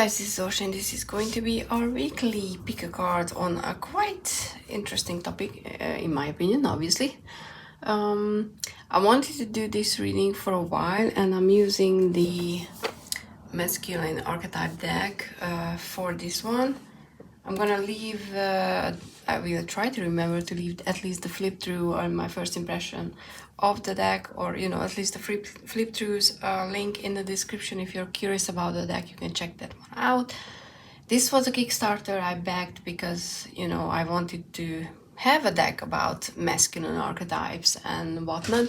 guys, this is Ocean. This is going to be our weekly pick a card on a quite interesting topic, in my opinion, obviously. I wanted to do this reading for a while, and I'm using the masculine archetype deck for this one. I'm gonna leave, I will try to remember to leave at least the flip through or my first impression of the deck, or at least the flip throughs link in the description. If you're curious about the deck, you can check that one out. This was a Kickstarter I backed because I wanted to have a deck about masculine archetypes and whatnot.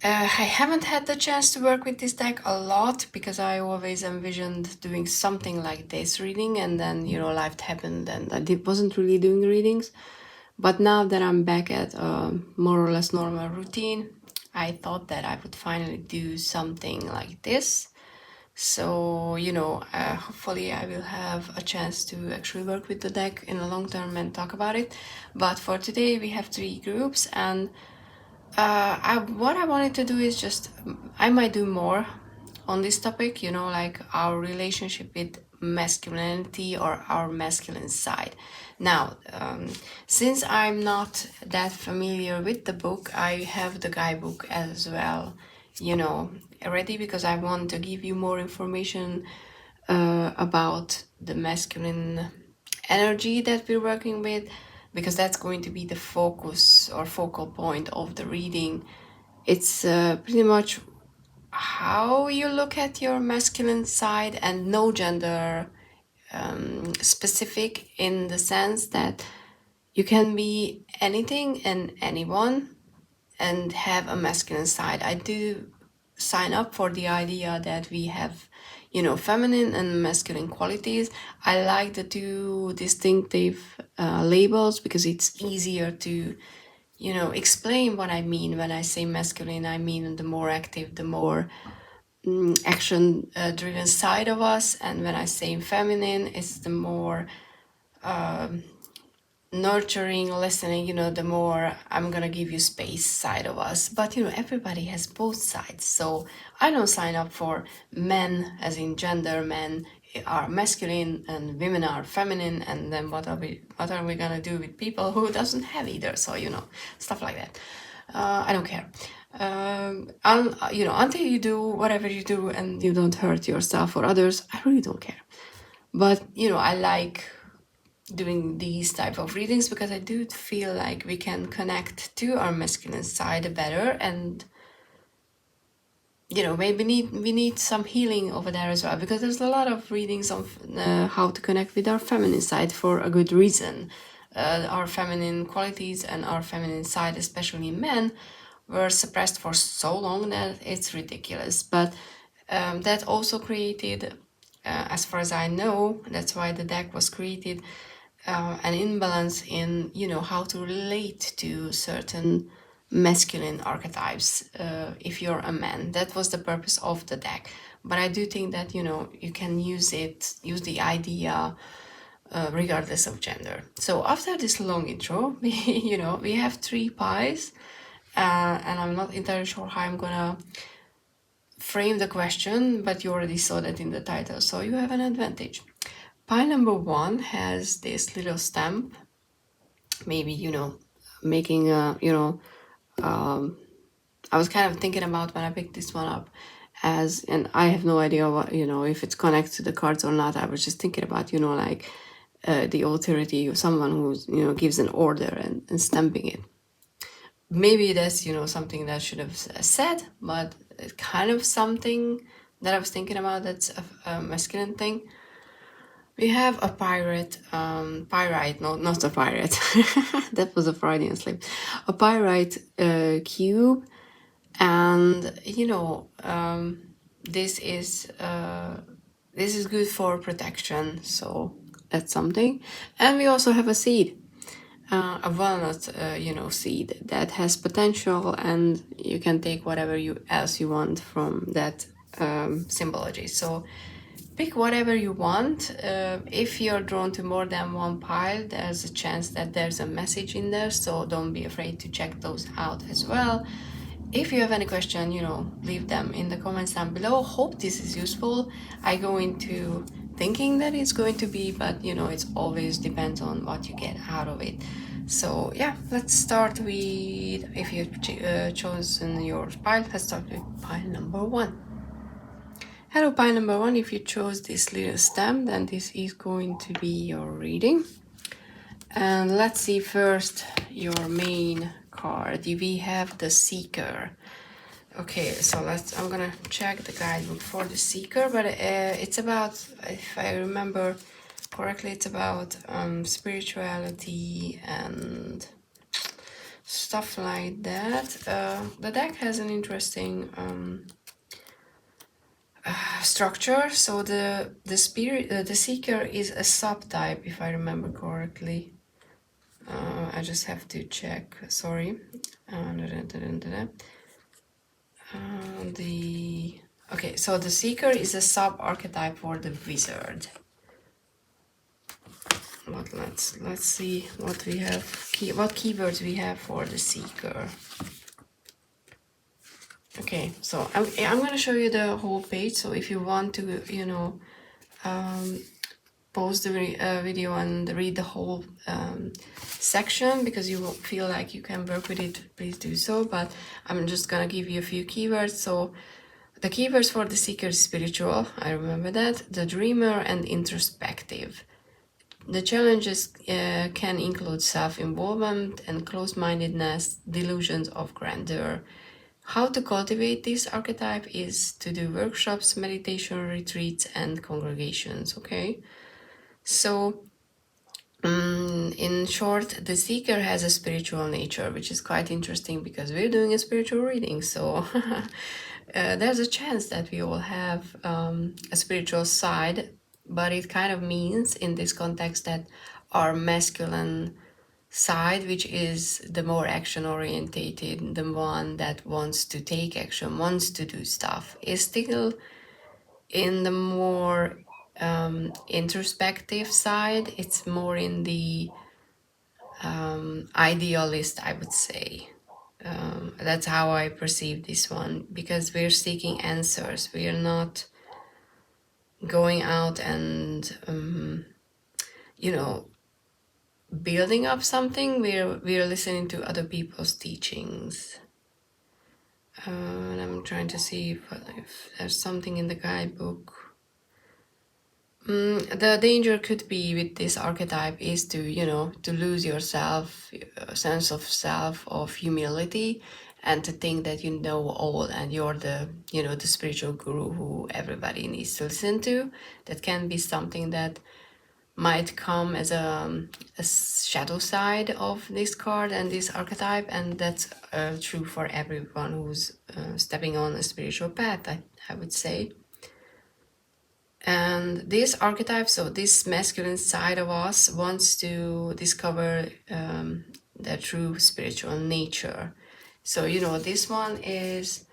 I haven't had the chance to work with this deck a lot because I always envisioned doing something like this reading, and then life happened and I wasn't really doing readings. But now that I'm back at a more or less normal routine, I thought that I would finally do something like this. So hopefully I will have a chance to actually work with the deck in the long term and talk about it. But for today we have 3 groups, and what I wanted to do is I might do more on this topic, like our relationship with masculinity or our masculine side. Now, since I'm not that familiar with the book, I have the guidebook as well, ready, because I want to give you more information about the masculine energy that we're working with, because that's going to be the focus or focal point of the reading. It's pretty much how you look at your masculine side, and no gender specific, in the sense that you can be anything and anyone and have a masculine side. I do sign up for the idea that we have feminine and masculine qualities. I like the 2 distinctive labels because it's easier to explain what I mean. When I say masculine, I mean the more active, the more action driven side of us, and when I say feminine, it's the more nurturing, listening, the more I'm gonna give you space side of us. But everybody has both sides, so I don't sign up for men as in gender. Men are masculine and women are feminine, and then what are we gonna do with people who doesn't have either? So stuff like that. I don't care. Until you do whatever you do and you don't hurt yourself or others, I really don't care. But I like doing these type of readings because I do feel like we can connect to our masculine side better, and maybe we need some healing over there as well, because there's a lot of readings on how to connect with our feminine side for a good reason. Our feminine qualities and our feminine side, especially men, were suppressed for so long that it's ridiculous. But that also created, as far as I know, that's why the deck was created, an imbalance in how to relate to certain masculine archetypes if you're a man. That was the purpose of the deck. But I do think that you can use the idea regardless of gender. So after this long intro, we have 3 pies, and I'm not entirely sure how I'm gonna frame the question, but you already saw that in the title, so you have an advantage. Pile number 1 has this little stamp, maybe making a I was kind of thinking about when I picked this one up, and I have no idea what if it's connected to the cards or not. I was just thinking about like the authority of someone who gives an order and stamping it. Maybe that's something that I should have said, but it's kind of something that I was thinking about. That's a masculine thing. We have a Pyrite, no, not a pirate. That was a Freudian slip. A Pyrite cube, and this is good for protection, so that's something. And we also have a seed, a walnut, seed that has potential, and you can take whatever else you want from that symbology. So pick whatever you want. If you're drawn to more than one pile, there's a chance that there's a message in there, so don't be afraid to check those out as well. If you have any question, leave them in the comments down below. Hope this is useful. I go into thinking that it's going to be, but you know, it always depends on what you get out of it. So yeah, let's start with, if you've chosen your pile, let's start with pile number 1. Hello, pile number 1. If you chose this little stamp, then this is going to be your reading. And let's see first your main card. We have the Seeker. Okay, so I'm gonna check the guidebook for the Seeker, but it's about, if I remember correctly, it's about spirituality and stuff like that. The deck has an interesting structure. So the Seeker is a subtype, if I remember correctly. I just have to check. Sorry. Okay, so the Seeker is a sub-archetype for the Wizard. But let's see what we have, what keywords we have for the Seeker. Okay, so I'm gonna show you the whole page. So if you want to, you know, pause the video and read the whole section because you will feel like you can work with it, please do so. But I'm just gonna give you a few keywords. So the keywords for the Seeker is spiritual, I remember that, the dreamer, and introspective. The challenges can include self-involvement and closed-mindedness, delusions of grandeur. How to cultivate this archetype is to do workshops, meditation retreats, and congregations, okay? So, in short, the Seeker has a spiritual nature, which is quite interesting because we're doing a spiritual reading, so there's a chance that we all have a spiritual side, but it kind of means in this context that our masculine side, which is the more action orientated, the one that wants to take action, wants to do stuff, is still in the more introspective side. It's more in the idealist, I would say. That's how I perceive this one, because we're seeking answers. We are not going out and you know, building up something. We're listening to other people's teachings. And I'm trying to see if there's something in the guidebook. The danger could be with this archetype is to, you know, to lose yourself, a sense of self, of humility, and to think that you know all and you're the, you know, the spiritual guru who everybody needs to listen to. That can be something that might come as a shadow side of this card and this archetype, and that's true for everyone who's stepping on a spiritual path, I would say. And this archetype, so this masculine side of us, wants to discover their true spiritual nature. So, you know, this one is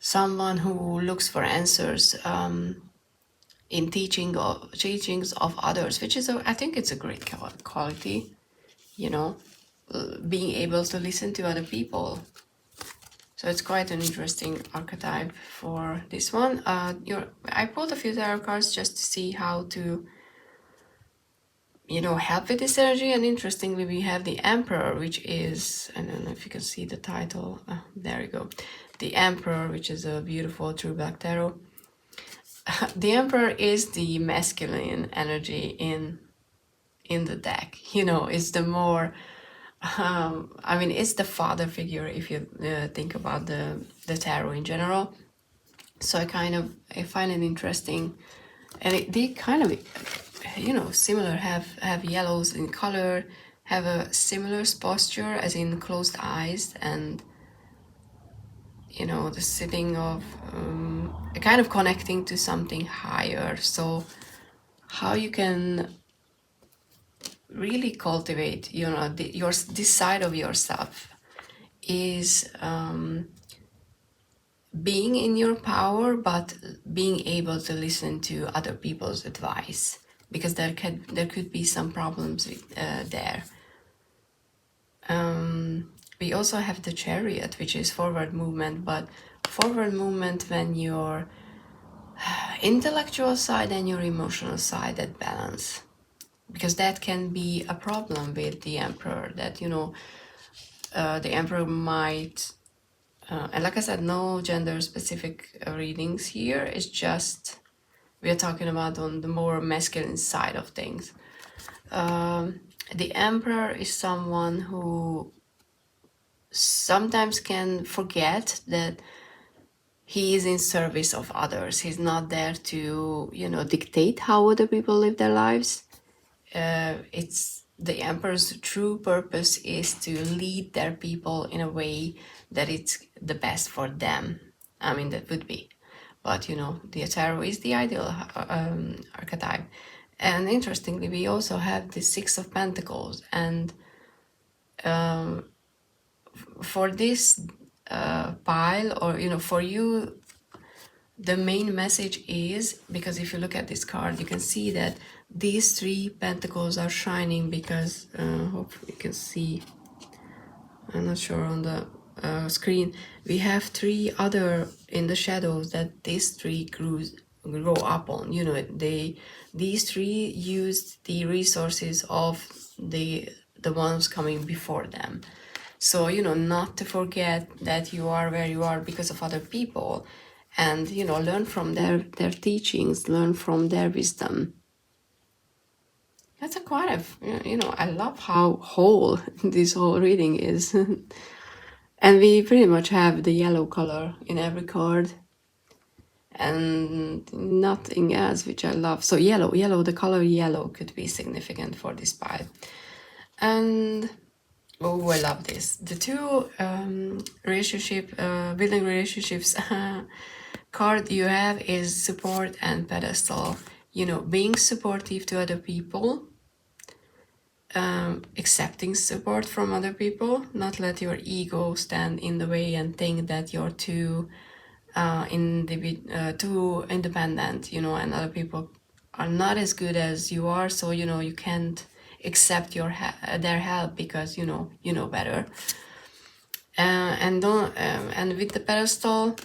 someone who looks for answers in teachings of others, which is, I think it's a great quality, you know, being able to listen to other people. So it's quite an interesting archetype for this one. I pulled a few tarot cards just to see how to, you know, help with this energy. And interestingly, we have the Emperor, which is, I don't know if you can see the title. There you go. The Emperor, which is a beautiful true black tarot. The Emperor is the masculine energy in the deck. You know, it's the more I mean, it's the father figure if you think about the tarot in general. So I find it interesting, and they kind of, you know, similar, have yellows in color, have a similar posture as in closed eyes, and you know, the sitting of kind of connecting to something higher. So how you can really cultivate, you know, this side of yourself is being in your power, but being able to listen to other people's advice, because there could be some problems there. We also have the Chariot, which is forward movement, but forward movement when you're intellectual side and your emotional side, that balance. Because that can be a problem with the emperor, that, you know, the emperor might, and like I said, no gender specific readings here. It's just, we are talking about on the more masculine side of things. The emperor is someone who sometimes can forget that he is in service of others. He's not there to, you know, dictate how other people live their lives. It's the emperor's true purpose is to lead their people in a way that it's the best for them. I mean, that would be, but you know, the tarot is the ideal archetype. And interestingly, we also have the Six of Pentacles, and for this pile, or you know, for you, the main message is, because if you look at this card, you can see that these three pentacles are shining, because hope you can see, I'm not sure on the screen, we have three other in the shadows that these three grow up on. You know, these three used the resources of the ones coming before them. So, you know, not to forget that you are where you are because of other people, and, you know, learn from their teachings, learn from their wisdom. That's a quite of, you know, I love how whole this whole reading is. And we pretty much have the yellow color in every card and nothing else, which I love. So yellow, the color yellow could be significant for this pile. And oh, I love this. The two building relationships card you have is support and pedestal. You know, being supportive to other people, accepting support from other people, not let your ego stand in the way and think that you're too too independent, you know, and other people are not as good as you are, so you know you can't accept their help because you know better. And don't and with the pedestal,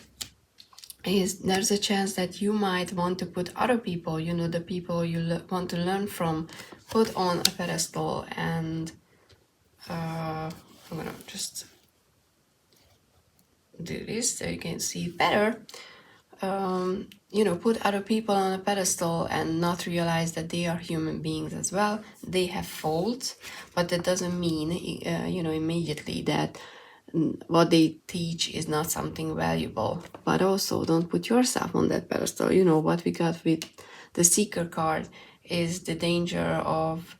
there's a chance that you might want to put other people, you know, the people you want to learn from, put on a pedestal. And I'm gonna just do this so you can see better. You know, put other people on a pedestal and not realize that they are human beings as well. They have faults, but that doesn't mean, you know, immediately that what they teach is not something valuable. But also don't put yourself on that pedestal. You know, what we got with the Seeker card is the danger of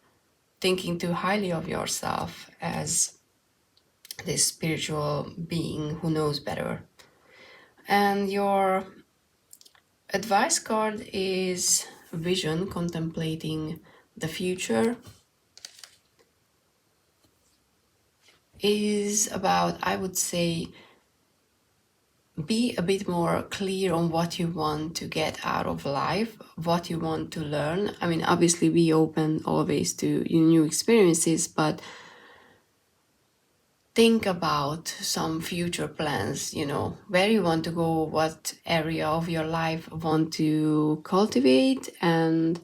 thinking too highly of yourself as this spiritual being who knows better. And your advice card is vision, contemplating the future. Is about, I would say, be a bit more clear on what you want to get out of life, what you want to learn. I mean, obviously be open always to new experiences, but think about some future plans, you know, where you want to go, what area of your life want to cultivate. And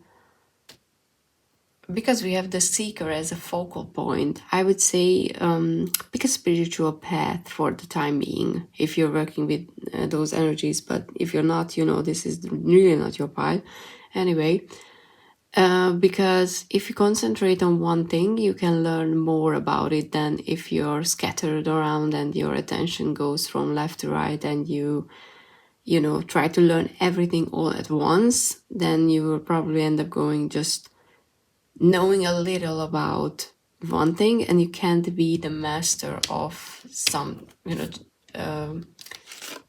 because we have the Seeker as a focal point, I would say pick a spiritual path for the time being if you're working with those energies. But if you're not, you know, this is really not your pile anyway. Because if you concentrate on one thing, you can learn more about it than if you're scattered around and your attention goes from left to right and you know, try to learn everything all at once. Then you will probably end up going just knowing a little about one thing, and you can't be the master of some, you know,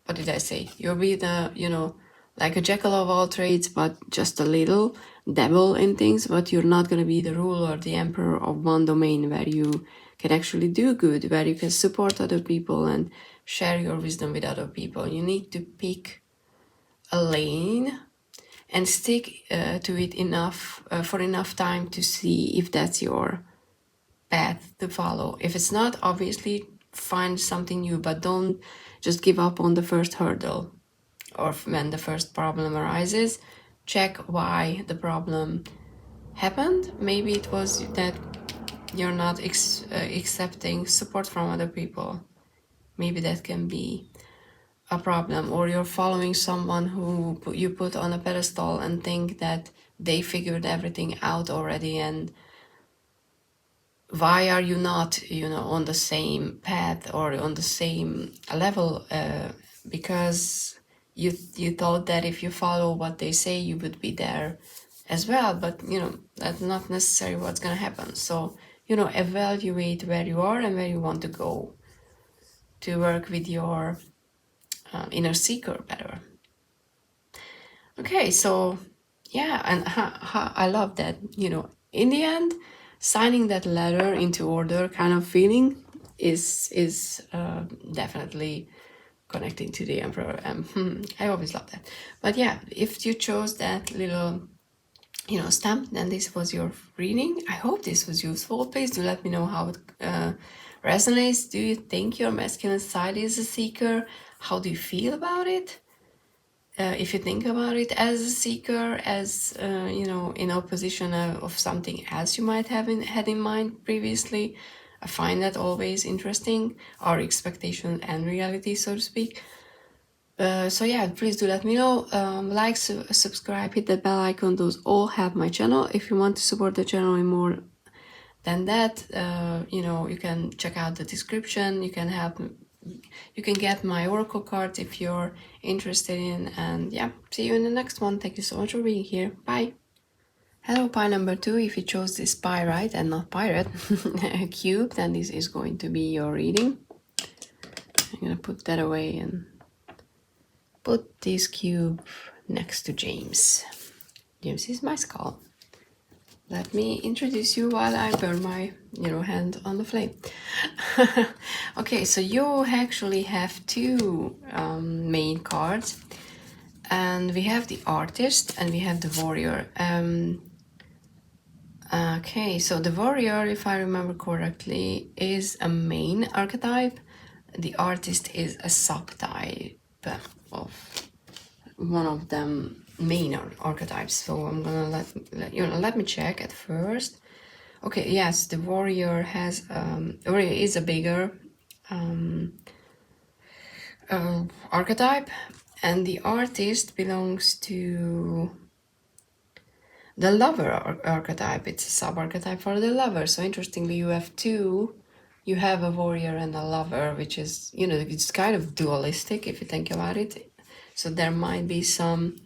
what did I say? You'll be the, you know, like a jackal of all trades, but just a little dabble in things, but you're not going to be the ruler, the emperor of one domain where you can actually do good, where you can support other people and share your wisdom with other people. You need to pick a lane and stick to it enough for enough time to see if that's your path to follow. If it's not, obviously find something new, but don't just give up on the first hurdle. or when the first problem arises, check why the problem happened. Maybe it was that you're not accepting support from other people. Maybe that can be a problem. Or you're following someone who you put on a pedestal and think that they figured everything out already, and why are you not, on the same path or on the same level? Because you thought that if you follow what they say, you would be there as well, but that's not necessarily what's going to happen. So evaluate where you are and where you want to go to work with your inner seeker better. Okay, so yeah, and I love that, in the end, signing that letter into order kind of feeling is definitely connecting to the emperor. I always love that. But yeah, if you chose that little stamp, then this was your reading. I hope this was useful. Please do let me know how it resonates. Do you think your masculine side is a seeker? How do you feel about it? If you think about it as a seeker, as in opposition of something else you might have had in mind previously, I find that always interesting, our expectation and reality, so to speak. So yeah, please do let me know. Like, subscribe, hit that bell icon. Those all help my channel. If you want to support the channel in more than that, you can check out the description. You can get my oracle cards if you're interested in. And yeah, see you in the next one. Thank you so much for being here. Bye. Hello, pie number 2. If you chose this Pyrite and not Pirate cube, then this is going to be your reading. I'm gonna put that away and put this cube next to James. James is my skull. Let me introduce you while I burn my, hand on the flame. Okay, so you actually have two main cards, and we have the artist and we have the warrior. Okay, so the warrior, if I remember correctly, is a main archetype. The artist is a subtype of one of them main archetypes. So I'm gonna let me check at first. Okay, yes, the warrior has warrior is a bigger archetype, and the artist belongs to the lover archetype. It's a sub-archetype for the lover. So interestingly, you have two. You have a warrior and a lover, which is, it's kind of dualistic if you think about it. So there might be some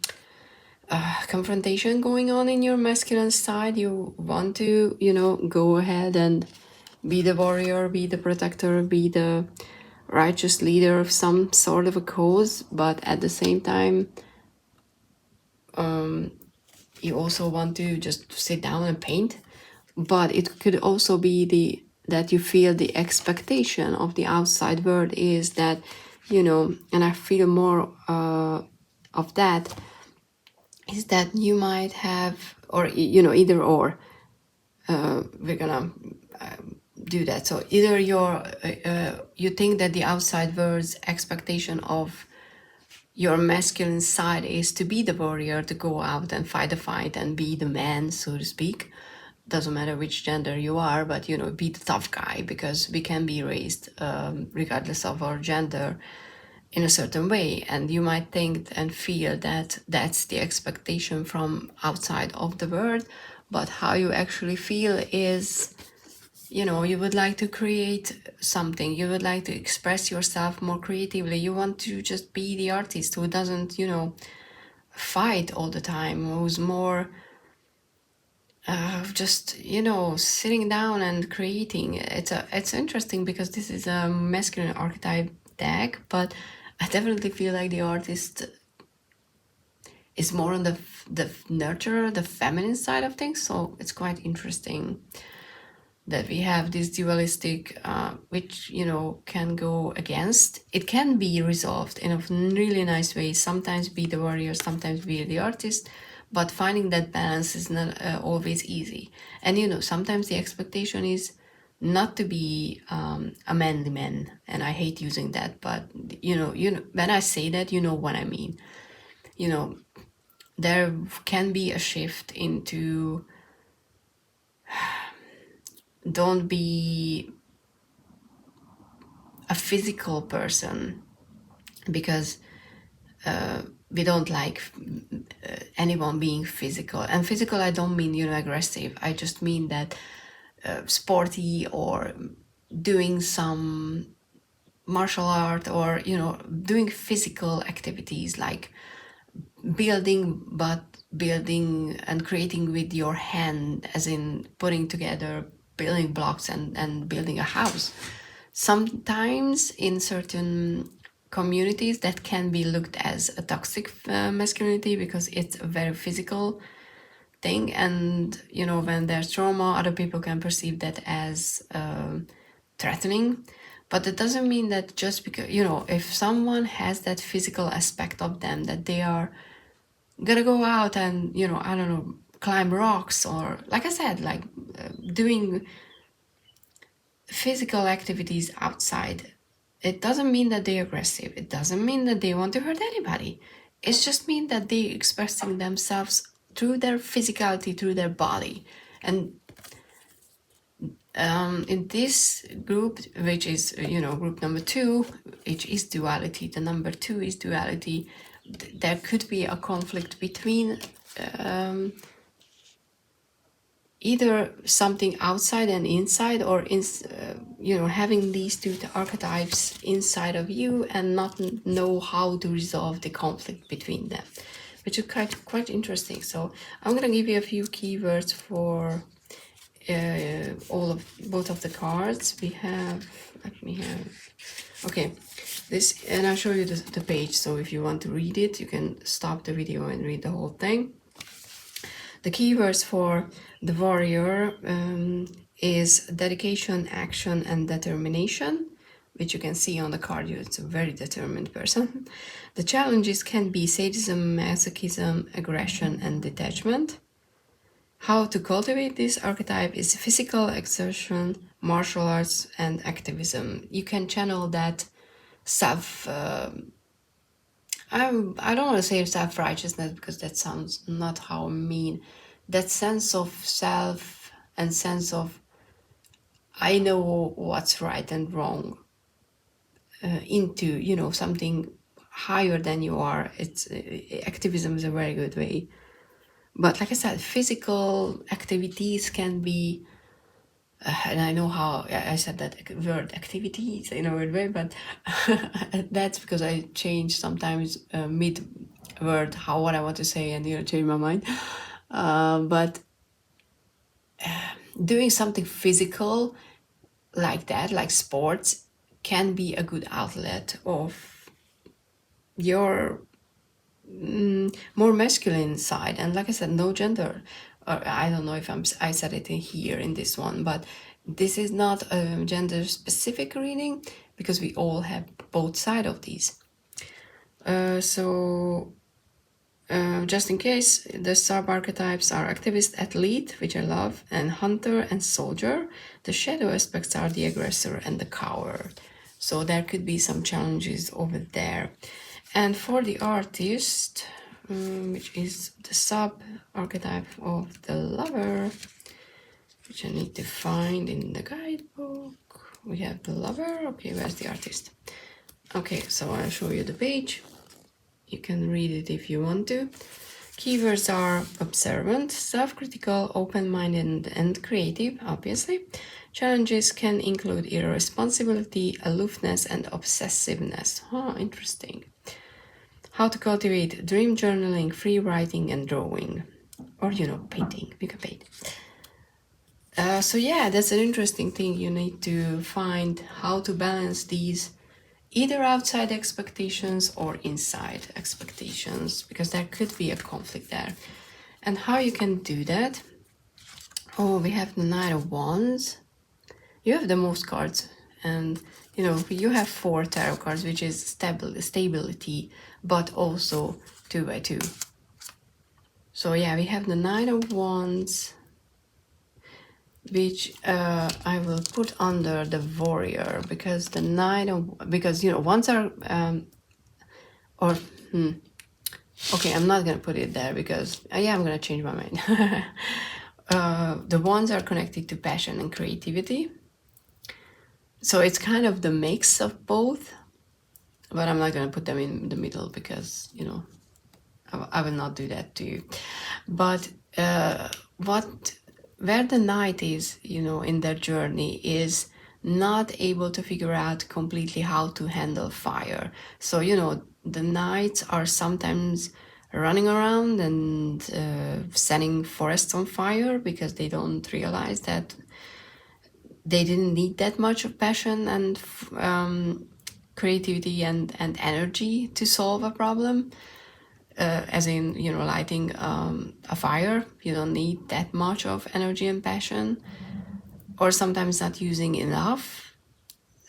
confrontation going on in your masculine side. You want to, go ahead and be the warrior, be the protector, be the righteous leader of some sort of a cause, but at the same time, you also want to just sit down and paint. But it could also be that you feel the expectation of the outside world is that, and I feel more of that, is that you might have, or, either or, we're gonna do that. So either you think that the outside world's expectation of your masculine side is to be the warrior, to go out and fight the fight and be the man, so to speak. Doesn't matter which gender you are, but be the tough guy, because we can be raised regardless of our gender in a certain way, and you might think and feel that that's the expectation from outside of the world. But how you actually feel is, you would like to create something, you would like to express yourself more creatively, you want to just be the artist who doesn't fight all the time, who's more just sitting down and creating. It's interesting because this is a masculine archetype deck, but I definitely feel like the artist is more on the nurturer, the feminine side of things. So it's quite interesting that we have this dualistic, which can go against. It can be resolved in a really nice way. Sometimes be the warrior, sometimes be the artist. But finding that balance is not always easy. And sometimes the expectation is not to be a manly man, and I hate using that, but when I say that, you know what I mean. You know, there can be a shift into don't be a physical person, because we don't like anyone being physical. And physical, I don't mean aggressive. I just mean that sporty, or doing some martial art, or doing physical activities like building and creating with your hand, as in putting together building blocks and building a house. Sometimes in certain communities that can be looked as a toxic masculinity, because it's a very physical thing, and when there's trauma, other people can perceive that as threatening. But it doesn't mean that just because if someone has that physical aspect of them, that they are gonna go out and I don't know, climb rocks, or like I said, like doing physical activities outside. It doesn't mean that they're aggressive. It doesn't mean that they want to hurt anybody. It just means that they're expressing themselves through their physicality, through their body. And in this group, which is group number 2, which is duality, the number 2 is duality, there could be a conflict between either something outside and inside, or having these two archetypes inside of you and not know how to resolve the conflict between them, which is quite interesting. So I'm gonna give you a few keywords for both of the cards. We have, let me have, okay, this, and I'll show you the page, so if you want to read it, you can stop the video and read the whole thing. The keywords for the warrior is dedication, action, and determination, which you can see on the card. It's a very determined person. The challenges can be sadism, masochism, aggression, and detachment. How to cultivate this archetype is physical exertion, martial arts, and activism. You can channel that self... I don't want to say self-righteousness, because that sounds not how I mean. That sense of self and sense of I know what's right and wrong into something higher than you are. It's activism is a very good way. But like I said, physical activities can be, and I know how I said that word activities in a weird way, but that's because I change sometimes mid-word what I want to say, and change my mind. But doing something physical like that, like sports, can be a good outlet of your more masculine side. And like I said, no gender, or I don't know if I said it in here in this one, but this is not a gender specific reading, because we all have both sides of these. Just in case, the sub-archetypes are activist, athlete, which I love, and hunter and soldier. The shadow aspects are the aggressor and the coward. So there could be some challenges over there. And for the artist, which is the sub-archetype of the lover, which I need to find in the guidebook. We have the lover. Okay, where's the artist? Okay, so I'll show you the page. You can read it if you want to. Keywords are observant, self-critical, open-minded, and creative, obviously. Challenges can include irresponsibility, aloofness, and obsessiveness. Interesting. How to cultivate dream journaling, free writing, and drawing. Or, painting. You can paint. So yeah, that's an interesting thing. You need to find how to balance these either outside expectations or inside expectations, because there could be a conflict there. And how you can do that? Oh, we have the Knight of Wands. You have the most cards, and you have 4 tarot cards, which is stability, but also 2 by 2. So yeah, we have the Knight of Wands, which I will put under the warrior, because the Knight of, because you know, wands are or okay, I'm not gonna put it there because yeah, I'm gonna change my mind. The wands are connected to passion and creativity, so it's kind of the mix of both, but I'm not gonna put them in the middle because, you know, I will not do that to you. But where the Knight is, you know, in their journey, is not able to figure out completely how to handle fire. So, you know, the Knights are sometimes running around and setting forests on fire because they don't realize that they didn't need that much of passion and creativity and energy to solve a problem. As in, you know, lighting a fire, you don't need that much of energy and passion, or sometimes not using enough.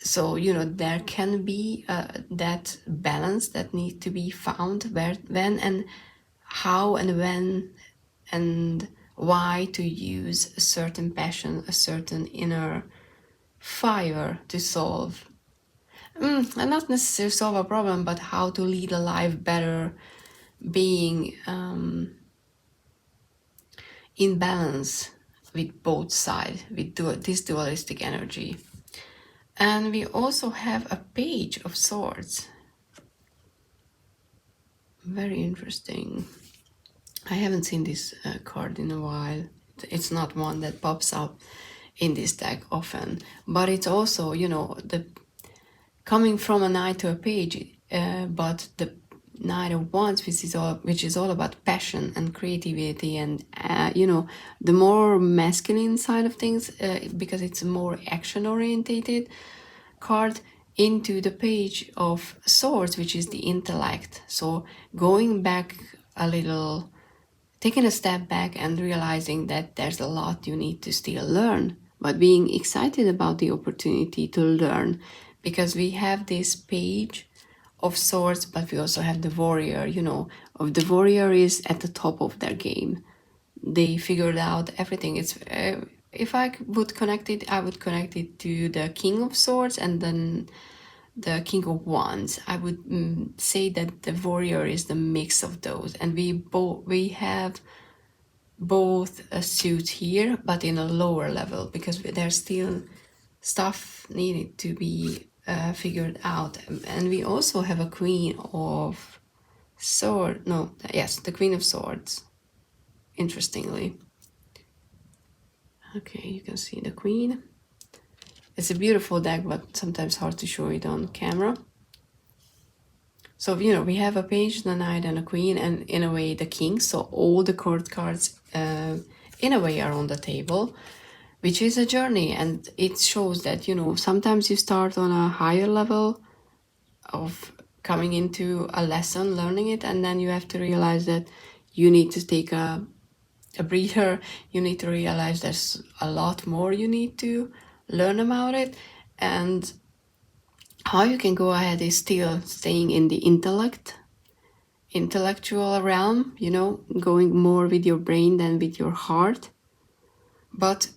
So, you know, there can be that balance that needs to be found, where, when, and how, and when, and why to use a certain passion, a certain inner fire to solve, and not necessarily solve a problem, but how to lead a life better, being in balance with both sides, with this dualistic energy. And we also have a Page of Swords. Very interesting. I haven't seen this card in a while. It's not one that pops up in this deck often, but it's also, you know, the coming from a Knight to a Page, but the Knight of Wands, which is all about passion and creativity, and you know, the more masculine side of things, because it's a more action orientated card, into the Page of Swords, which is the intellect. So going back a little, taking a step back and realizing that there's a lot you need to still learn, but being excited about the opportunity to learn, because we have this Page of Swords, but we also have the warrior, you know, of the warrior is at the top of their game. They figured out everything. It's if I would connect it, I would connect it to the King of Swords and then the King of Wands. I would say that the warrior is the mix of those, and we have both a suit here, but in a lower level, because there's still stuff needed to be figured out. And we also have a Queen of Swords. No, yes, the Queen of Swords. Interestingly. Okay, you can see the Queen. It's a beautiful deck, but sometimes hard to show it on camera. So, you know, we have a Page, the Knight, and a Queen, and in a way the King. So all the court cards, in a way, are on the table, which is a journey. And it shows that, you know, sometimes you start on a higher level of coming into a lesson, learning it, and then you have to realize that you need to take a breather. You need to realize there's a lot more you need to learn about it. And how you can go ahead is still staying in the intellectual realm, you know, going more with your brain than with your heart. But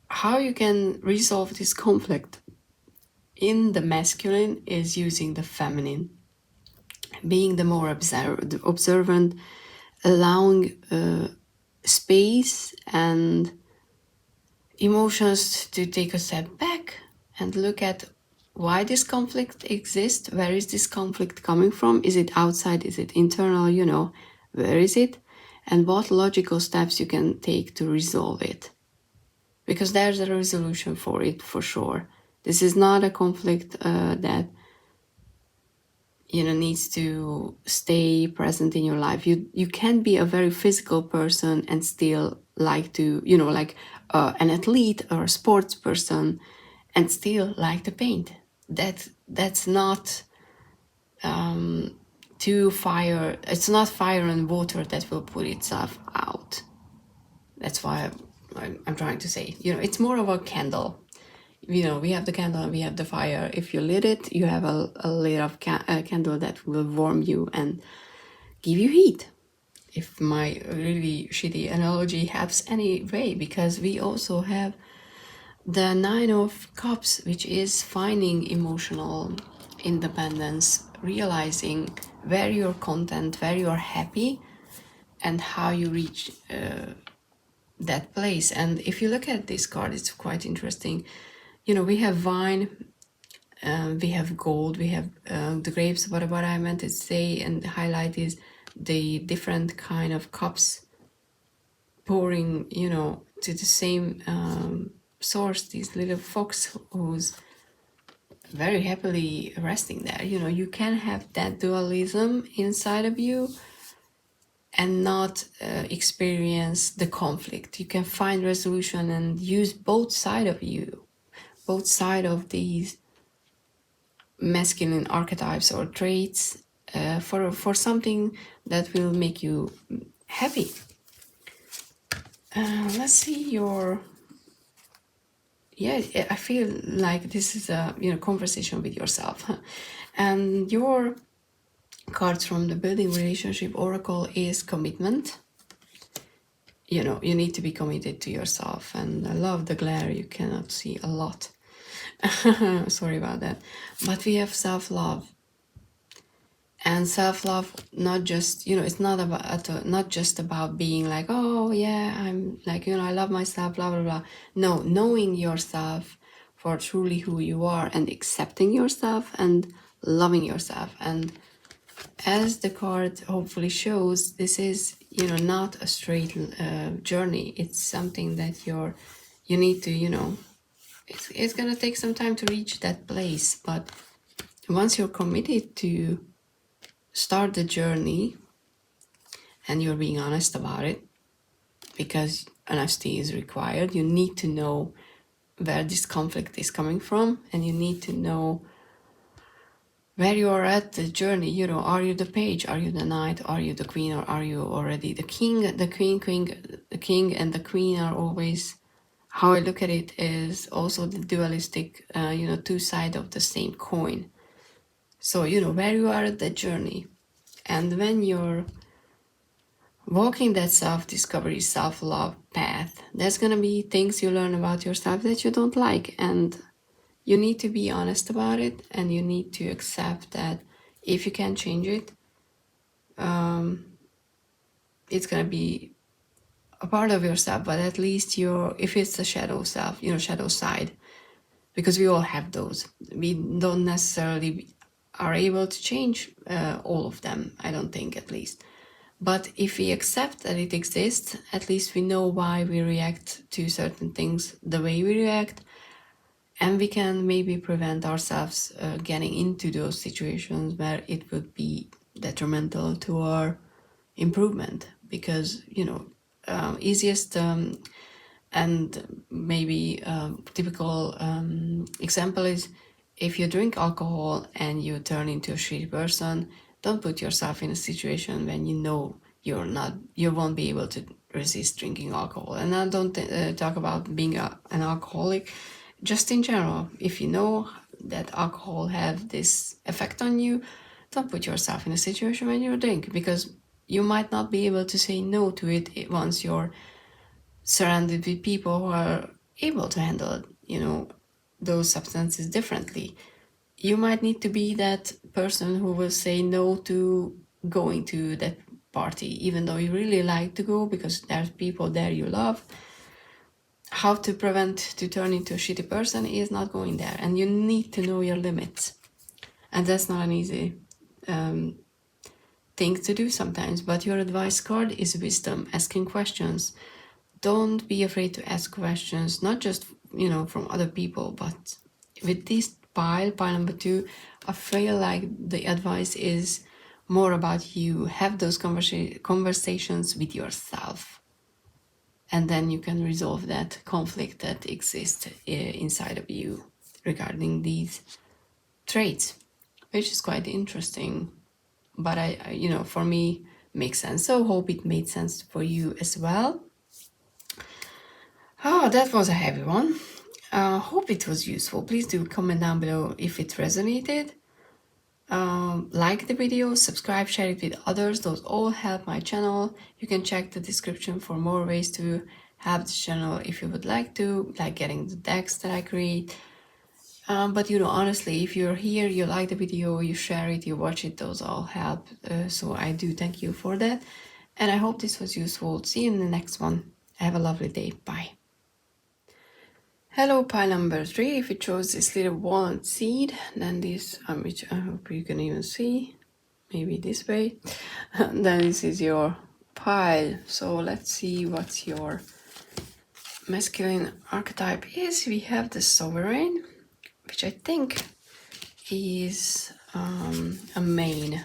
how you can resolve this conflict in the masculine is using the feminine, being the more observant, allowing space and emotions to take a step back and look at why this conflict exists. Where is this conflict coming from? Is it outside? Is it internal? You know, where is it? And what logical steps you can take to resolve it. Because there's a resolution for it, for sure. This is not a conflict that, you know, needs to stay present in your life. You can be a very physical person and still like to, you know, like an athlete or a sports person, and still like to paint. That's not fire. It's not fire and water that will put itself out. That's why I'm trying to say, you know, it's more of a candle. You know, we have the candle and we have the fire. If you lit it, you have a layer of candle that will warm you and give you heat. if my really shitty analogy helps any way, because we also have the Nine of Cups, which is finding emotional independence, realizing where you're content, where you're happy, and how you reach that place. And if you look at this card, it's quite interesting. You know, we have wine, we have gold, we have the grapes. What I meant to say and highlight is the different kind of cups pouring, you know, to the same source. These little fox who's very happily resting there. You know, you can have that dualism inside of you and not experience the conflict. You can find resolution and use both side of you, both side of these masculine archetypes or traits for something that will make you happy. Let's see your, yeah, I feel like this is a, you know, conversation with yourself. And your cards from the Building Relationship Oracle is commitment. You know, you need to be committed to yourself. And I love the glare, you cannot see a lot. Sorry about that. But we have self-love. And self-love, not just, you know, it's not about not just about being like, oh yeah, I'm like, you know, I love myself, blah blah blah. No, knowing yourself for truly who you are and accepting yourself and loving yourself. And as the card hopefully shows, this is, you know, not a straight journey. It's something that you need to, you know, it's gonna take some time to reach that place. But once you're committed to start the journey and you're being honest about it, because honesty is required, you need to know where this conflict is coming from, and you need to know where you are at the journey. You know, are you the page, are you the knight, are you the queen, or are you already the king? The king and the queen are always, how I look at it is also the dualistic, you know, two sides of the same coin. So, you know, where you are at that journey. And when you're walking that self-discovery, self-love path, there's gonna be things you learn about yourself that you don't like, and you need to be honest about it, and you need to accept that if you can't change it, it's gonna be a part of yourself, but at least if it's the shadow self, you know, shadow side, because we all have those. We don't necessarily are able to change all of them, I don't think, at least. But if we accept that it exists, at least we know why we react to certain things the way we react, and we can maybe prevent ourselves getting into those situations where it would be detrimental to our improvement. Because, you know, easiest and maybe typical example is, if you drink alcohol and you turn into a shitty person, don't put yourself in a situation when you know you won't be able to resist drinking alcohol. And I don't talk about being an alcoholic, just in general. If you know that alcohol have this effect on you, don't put yourself in a situation when you drink, because you might not be able to say no to it once you're surrounded with people who are able to handle, you know, those substances differently. You might need to be that person who will say no to going to that party, even though you really like to go because there's people there you love. How to prevent to turn into a shitty person is not going there, and you need to know your limits. And that's not an easy thing to do sometimes, but your advice card is wisdom, asking questions. Don't be afraid to ask questions, not just, you know, from other people, but with this pile number 2, I feel like the advice is more about you. Have those conversations with yourself, and then you can resolve that conflict that exists inside of you regarding these traits, which is quite interesting. But I you know, for me, makes sense. So hope it made sense for you as well. Oh, that was a heavy one. Hope it was useful. Please do comment down below if it resonated. Like the video, subscribe, share it with others. Those all help my channel. You can check the description for more ways to help the channel if you would like to, like getting the decks that I create. But honestly, if you're here, you like the video, you share it, you watch it, those all help. So I do thank you for that. And I hope this was useful. See you in the next one. Have a lovely day. Bye. Hello, pile number 3. If you chose this little walnut seed, then this, which I hope you can even see, maybe this way, then this is your pile. So let's see what your masculine archetype is. We have the sovereign, which I think is a main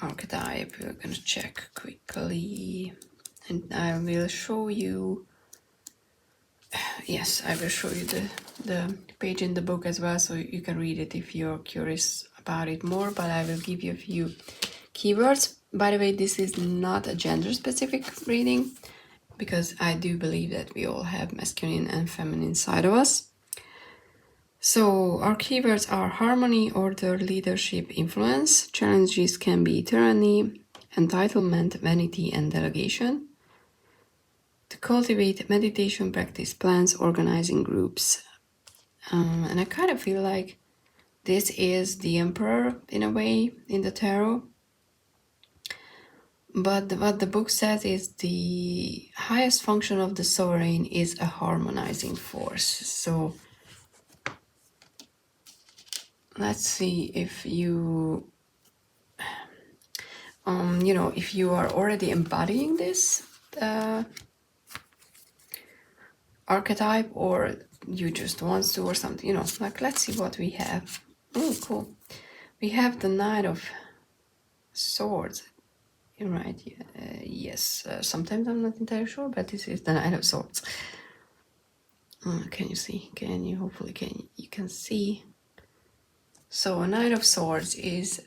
archetype. We're gonna check quickly, and I will show you. Yes, I will show you the page in the book as well, so you can read it if you're curious about it more, but I will give you a few keywords. By the way, this is not a gender-specific reading, because I do believe that we all have masculine and feminine side of us. So our keywords are harmony, order, leadership, influence. Challenges can be tyranny, entitlement, vanity, and delegation. To cultivate meditation practice, plans, organizing groups. And I kind of feel like this is the emperor in a way in the tarot. But what the book says is the highest function of the sovereign is a harmonizing force. So let's see if you, if you are already embodying this archetype, or you just want to, or something, like let's see what we have. Oh, cool. We have the Knight of Swords. You're right. Yes. Sometimes I'm not entirely sure, but this is the Knight of Swords. Can you see? Hopefully you can see. So a Knight of Swords is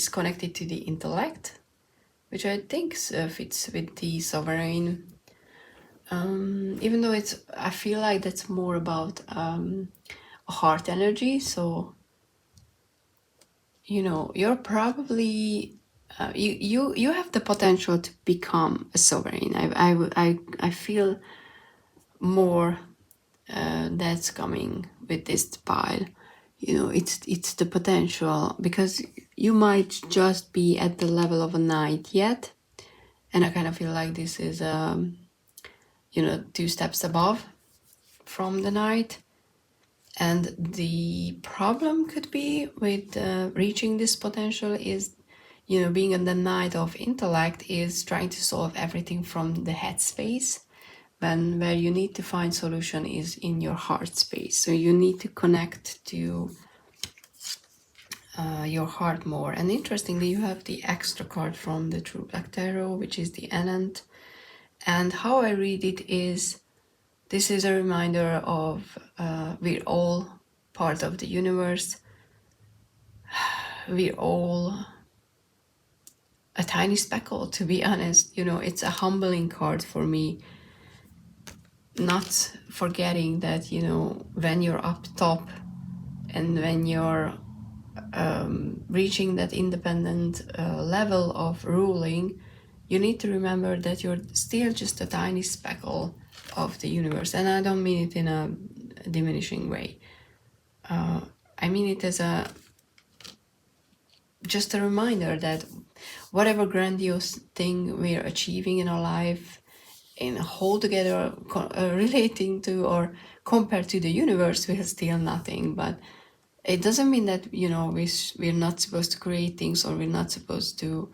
connected to the intellect, which I think fits with the sovereign. Even though I feel like that's more about heart energy. So you're probably you have the potential to become a sovereign. I feel more that's coming with this pile. It's the potential, because you might just be at the level of a knight yet, and I kind of feel like this is 2 steps above from the knight. And the problem could be with reaching this potential is, being in the knight of intellect is trying to solve everything from the head space, when where you need to find solution is in your heart space. So you need to connect to your heart more. And interestingly, you have the extra card from the True Black Tarot, which is the Anant. And how I read it is, this is a reminder of we're all part of the universe. We're all a tiny speckle, to be honest. It's a humbling card for me, not forgetting that, when you're up top and when you're reaching that independent level of ruling, you need to remember that you're still just a tiny speckle of the universe. And I don't mean it in a diminishing way. I mean it as just a reminder that whatever grandiose thing we're achieving in our life, in whole together, relating to or compared to the universe, we're still nothing. But it doesn't mean that we're not supposed to create things, or we're not supposed to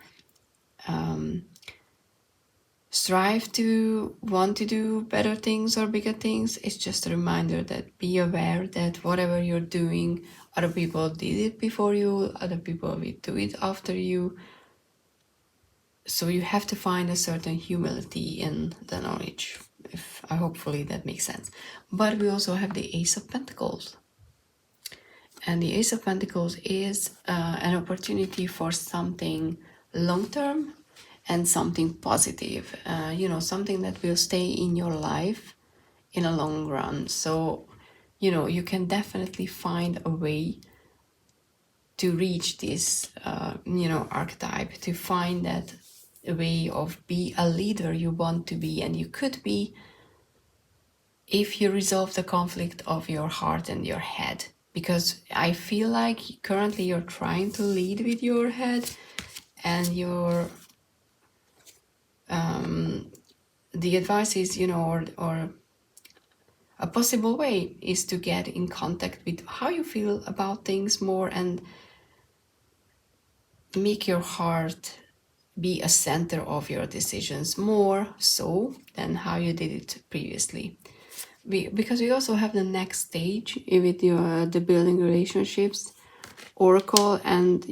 strive to want to do better things or bigger things. It's just a reminder that be aware that whatever you're doing, other people did it before you, other people will do it after you. So you have to find a certain humility in the knowledge. Hopefully that makes sense. But we also have the Ace of Pentacles. And the Ace of Pentacles is an opportunity for something long-term and something positive, something that will stay in your life in a long run. So, you can definitely find a way to reach this, archetype, to find that way of be a leader you want to be. And you could be, if you resolve the conflict of your heart and your head, because I feel like currently you're trying to lead with your head, and the advice is, or a possible way is to get in contact with how you feel about things more, and make your heart be a center of your decisions more so than how you did it previously. Because we also have the next stage with the building relationships oracle, and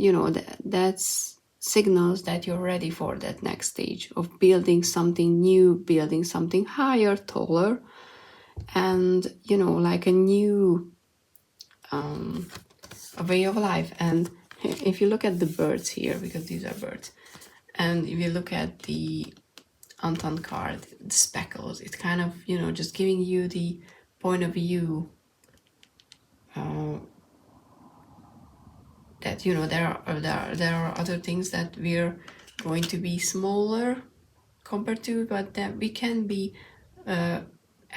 that's signals that you're ready for that next stage of building something new, building something higher, taller, and like a new a way of life. And if you look at the birds here, because these are birds, and if you look at the Anton card, the speckles, it's kind of just giving you the point of view that there are other things that we're going to be smaller compared to, but that we can be a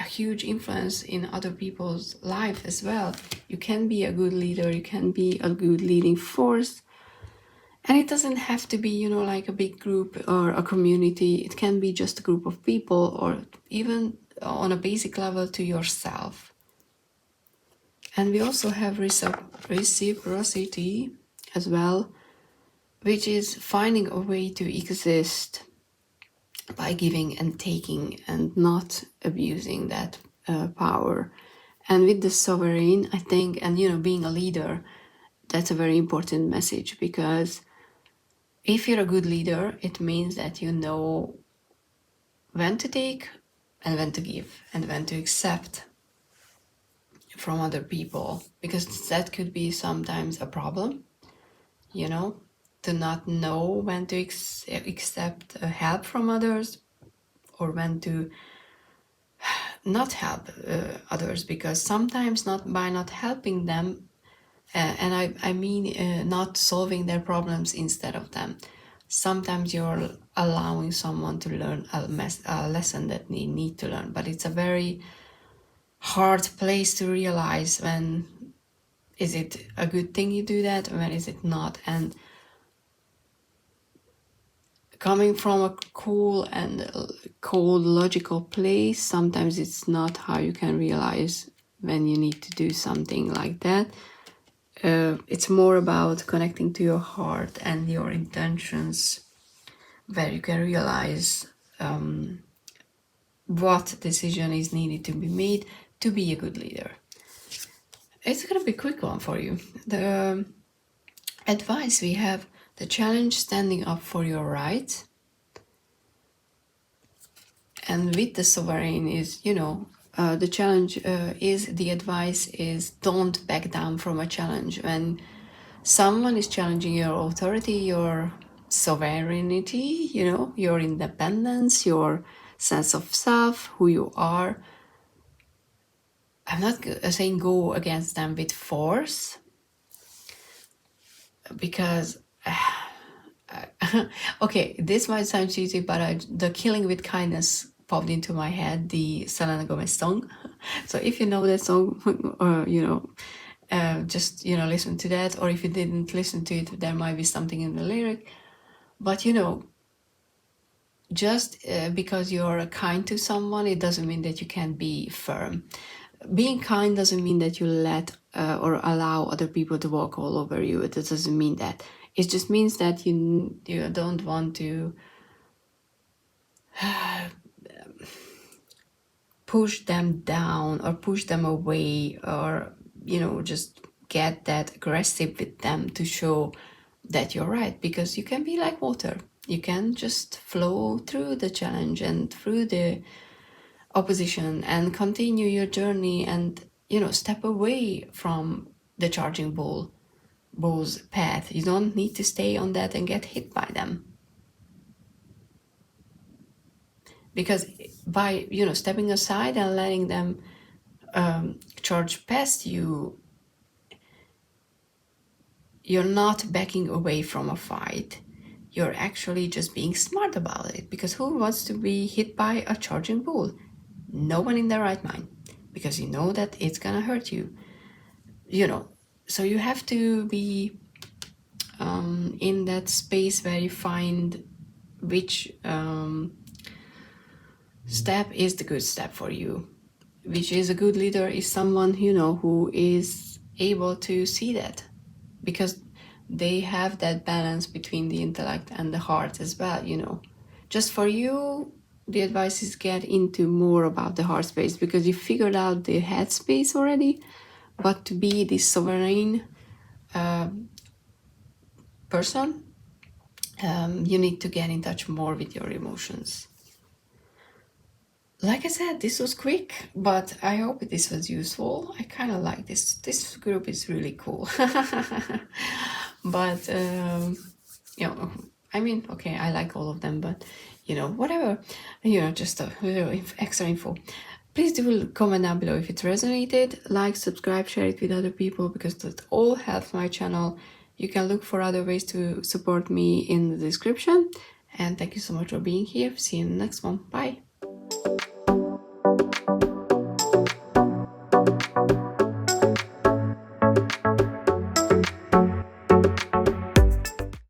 huge influence in other people's life as well. You can be a good leader, you can be a good leading force, and it doesn't have to be like a big group or a community. It can be just a group of people, or even on a basic level to yourself. And we also have reciprocity as well, which is finding a way to exist by giving and taking and not abusing that power. And with the sovereign, I think, and being a leader, that's a very important message, because if you're a good leader, it means that you know when to take and when to give and when to accept from other people, because that could be sometimes a problem, to not know when to accept help from others, or when to not help others, because sometimes not helping them, and I mean not solving their problems instead of them. Sometimes you're allowing someone to learn a lesson that they need to learn, but it's a very hard place to realize when is it a good thing you do that, or when is it not. And coming from a cool and cold logical place, sometimes it's not how you can realize when you need to do something like that. It's more about connecting to your heart and your intentions, where you can realize what decision is needed to be made to be a good leader. It's gonna be a quick one for you. The advice we have: the challenge, standing up for your rights. And with the sovereign is, the challenge is, the advice is, don't back down from a challenge. When someone is challenging your authority, your sovereignty, your independence, your sense of self, who you are, I'm not saying go against them with force, because okay, this might sound cheesy, but the Killing with Kindness popped into my head, the Selena Gomez song. So if you know that song, or just listen to that, or if you didn't listen to it, there might be something in the lyric. But just because you're kind to someone, it doesn't mean that you can be firm. Being kind doesn't mean that you let or allow other people to walk all over you. It doesn't mean that. It just means that you don't want to push them down or push them away, or just get that aggressive with them to show that you're right, because you can be like water. You can just flow through the challenge and through the opposition and continue your journey, and step away from the charging bull's path. You don't need to stay on that and get hit by them, because by stepping aside and letting them charge past you, you're not backing away from a fight. You're actually just being smart about it, because who wants to be hit by a charging bull? No one in their right mind, because you know that it's gonna hurt you. So you have to be in that space where you find which step is the good step for you. Which is a good leader is someone who is able to see that, because they have that balance between the intellect and the heart as well. Just for you, the advice is get into more about the heart space, because you figured out the head space already. But to be this sovereign person, you need to get in touch more with your emotions. Like I said, this was quick, but I hope this was useful. I kind of like this. This group is really cool. But, I mean, okay, I like all of them, but, whatever. Just a little extra info. Please do comment down below if it resonated. Like, subscribe, share it with other people, because that all helps my channel. You can look for other ways to support me in the description. And thank you so much for being here. See you in the next one. Bye.